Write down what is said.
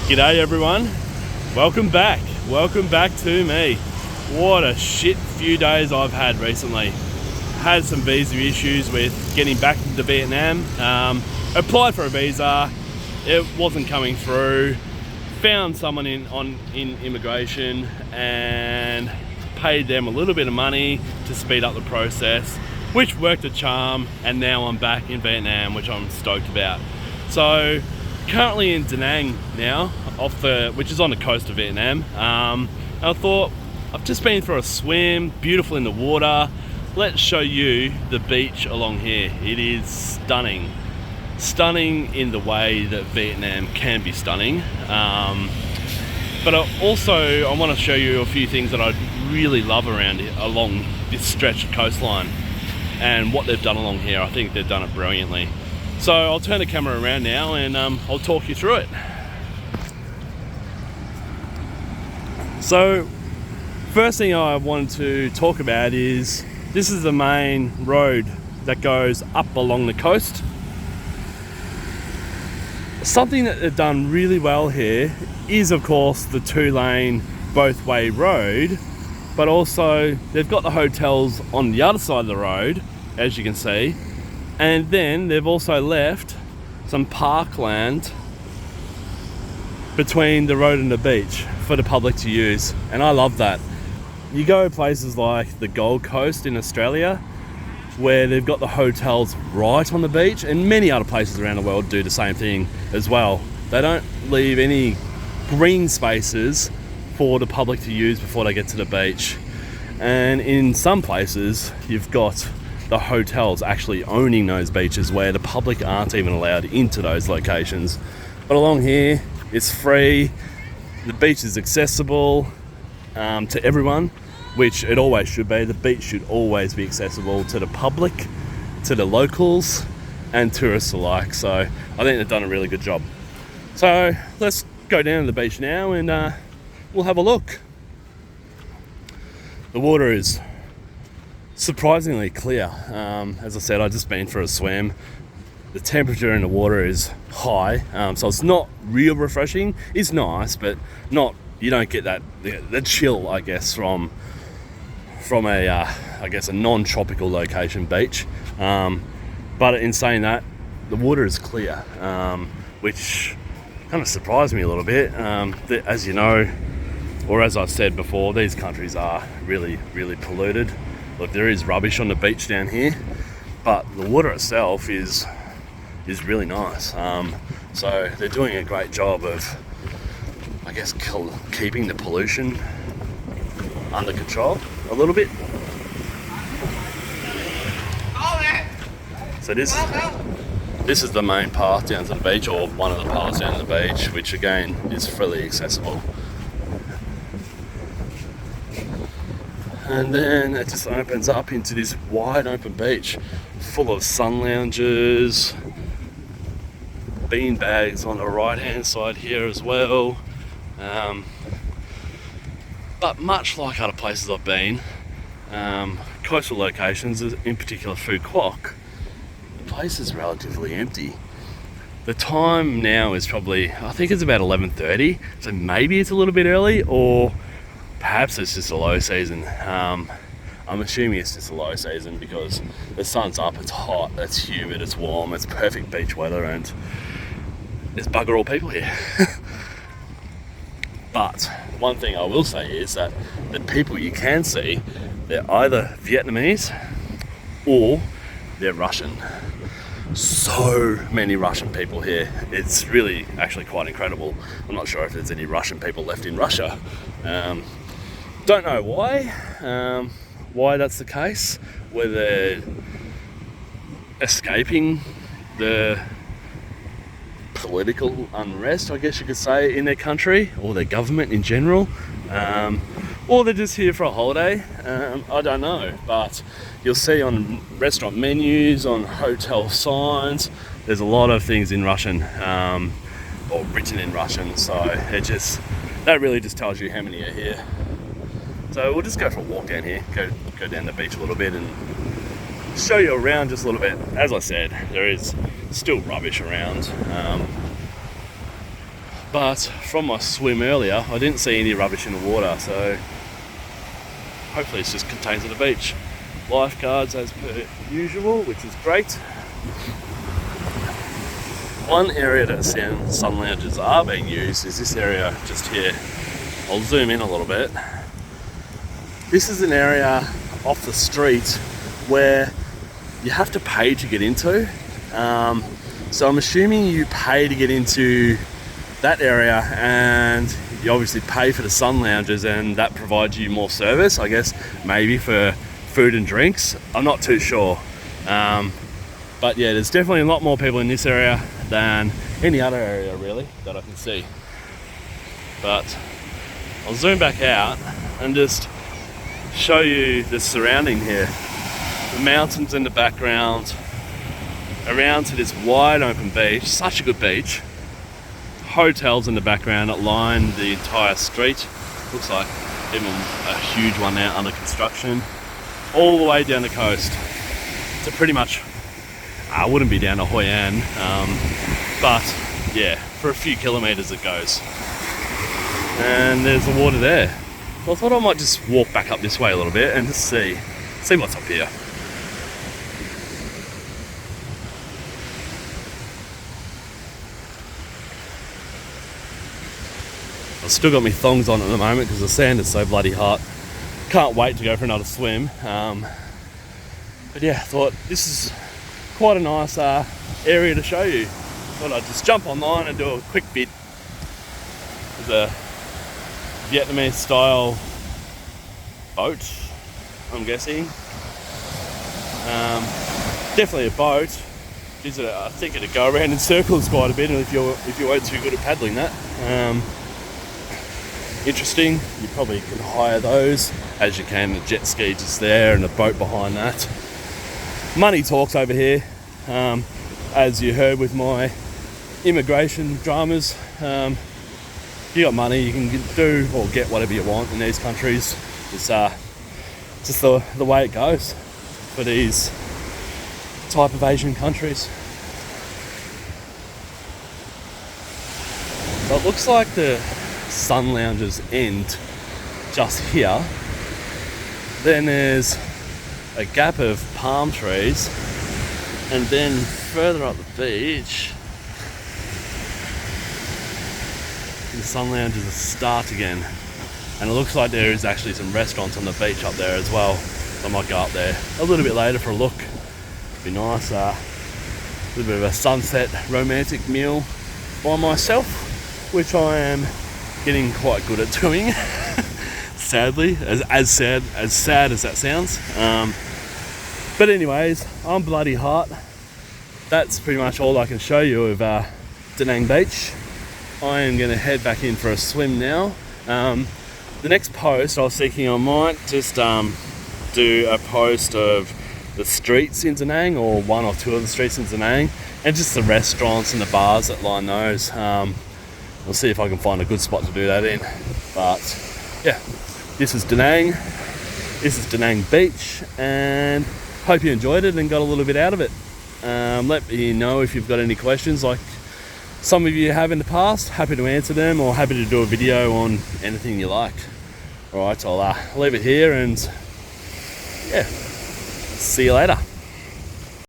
G'day everyone, welcome back to me. What a shit few days I've had recently. Had some visa issues with getting back to Vietnam. Applied for a visa, it wasn't coming through. Found someone in immigration and paid them a little bit of money to speed up the process, which worked a charm, and now I'm back in Vietnam, which I'm stoked about. So currently in Da Nang now, which is on the coast of Vietnam. I thought, I've just been for a swim, beautiful in the water. Let's show you the beach along here. It is stunning. Stunning in the way that Vietnam can be stunning. But I want to show you a few things that I really love around here, along this stretch of coastline, and what they've done along here. I think they've done it brilliantly. So I'll turn the camera around now and I'll talk you through it. So first thing I wanted to talk about is this is the main road that goes up along the coast. Something that they've done really well here is of course the 2-lane both-way road, but also they've got the hotels on the other side of the road, as you can see. And then they've also left some parkland between the road and the beach for the public to use. And I love that. You go places like the Gold Coast in Australia, where they've got the hotels right on the beach, and many other places around the world do the same thing as well. They don't leave any green spaces for the public to use before they get to the beach. And in some places, you've got the hotels actually owning those beaches where the public aren't even allowed into those locations. But along here, it's free. The beach is accessible to everyone, which it always should be. The beach should always be accessible to the public, to the locals, and tourists alike. So I think they've done a really good job. So let's go down to the beach now and we'll have a look. The water is surprisingly clear. As I said, I've just been for a swim. The temperature in the water is high, so it's not real refreshing. It's nice, but not. You don't get that the chill, I guess, from a non-tropical location beach. But in saying that, the water is clear, which kind of surprised me a little bit. As you know, or as I've said before, these countries are really, really polluted. Look, there is rubbish on the beach down here, but the water itself is really nice. So they're doing a great job of, I guess, keeping the pollution under control a little bit. So this is the main path down to the beach, or one of the paths down to the beach, which again is freely accessible. And then it just opens up into this wide open beach full of sun lounges, bean bags on the right hand side here as well. But much like other places I've been, coastal locations, in particular Phu Quoc, the place is relatively empty. The time now is probably, I think it's about 11:30, so maybe it's a little bit early, or perhaps it's just a low season. I'm assuming it's just a low season because the sun's up, it's hot, it's humid, it's warm, it's perfect beach weather, and there's bugger all people here. But one thing I will say is that the people you can see, they're either Vietnamese or they're Russian. So many Russian people here. It's really actually quite incredible. I'm not sure if there's any Russian people left in Russia. Don't know why that's the case, whether they're escaping the political unrest, I guess you could say, in their country, or their government in general, or they're just here for a holiday. I don't know, but you'll see on restaurant menus, on hotel signs, there's a lot of things in Russian, or written in Russian, so that really just tells you how many are here. So we'll just go for a walk down here, go down the beach a little bit and show you around just a little bit. As I said, there is still rubbish around. But from my swim earlier, I didn't see any rubbish in the water, so hopefully it's just contained to the beach. Lifeguards as per usual, which is great. One area that sun lounges are being used is this area just here. I'll zoom in a little bit. This is an area off the street where you have to pay to get into. So I'm assuming you pay to get into that area, and you obviously pay for the sun lounges, and that provides you more service, I guess, maybe for food and drinks. I'm not too sure. But yeah, there's definitely a lot more people in this area than any other area really that I can see. But I'll zoom back out and just show you the surrounding here. The mountains in the background, around to this wide open beach, such a good beach. Hotels in the background that line the entire street. Looks like even a huge one now under construction. All the way down the coast. So pretty much, I wouldn't be down to Hoi An, but yeah, for a few kilometres it goes. And there's the water there. So I thought I might just walk back up this way a little bit and just see what's up here. I've still got my thongs on at the moment because the sand is so bloody hot. Can't wait to go for another swim. But yeah, I thought this is quite a nice area to show you. Thought I'd just jump online and do a quick bit. There's a Vietnamese style boat, I'm guessing. Definitely a boat. I think it'd go around in circles quite a bit, and if you weren't too good at paddling that. Interesting. You probably can hire those as you can. The jet ski just there and a boat behind that. Money talks over here, as you heard with my immigration dramas. You got money, you can do or get whatever you want in these countries. It's just the way it goes for these type of Asian countries. So it looks like the sun lounges end just here. Then there's a gap of palm trees, and then further up the beach the sun lounges start again, and it looks like there is actually some restaurants on the beach up there as well. So I might go up there a little bit later for a look. It'd be nice, a little bit of a sunset romantic meal by myself, which I am getting quite good at doing. Sadly, as sad as that sounds. But anyways, I'm bloody hot. That's pretty much all I can show you of Da Nang Beach. I am going to head back in for a swim now. The next post I was thinking I might just do a post of the streets in Da Nang, or one or two of the streets in Da Nang, and just the restaurants and the bars that line those. We'll see if I can find a good spot to do that in. But yeah, this is Da Nang. This is Da Nang Beach, and hope you enjoyed it and got a little bit out of it. Let me know if you've got any questions like some of you have in the past. Happy to answer them, or happy to do a video on anything you like. Alright, I'll leave it here, and yeah, see you later.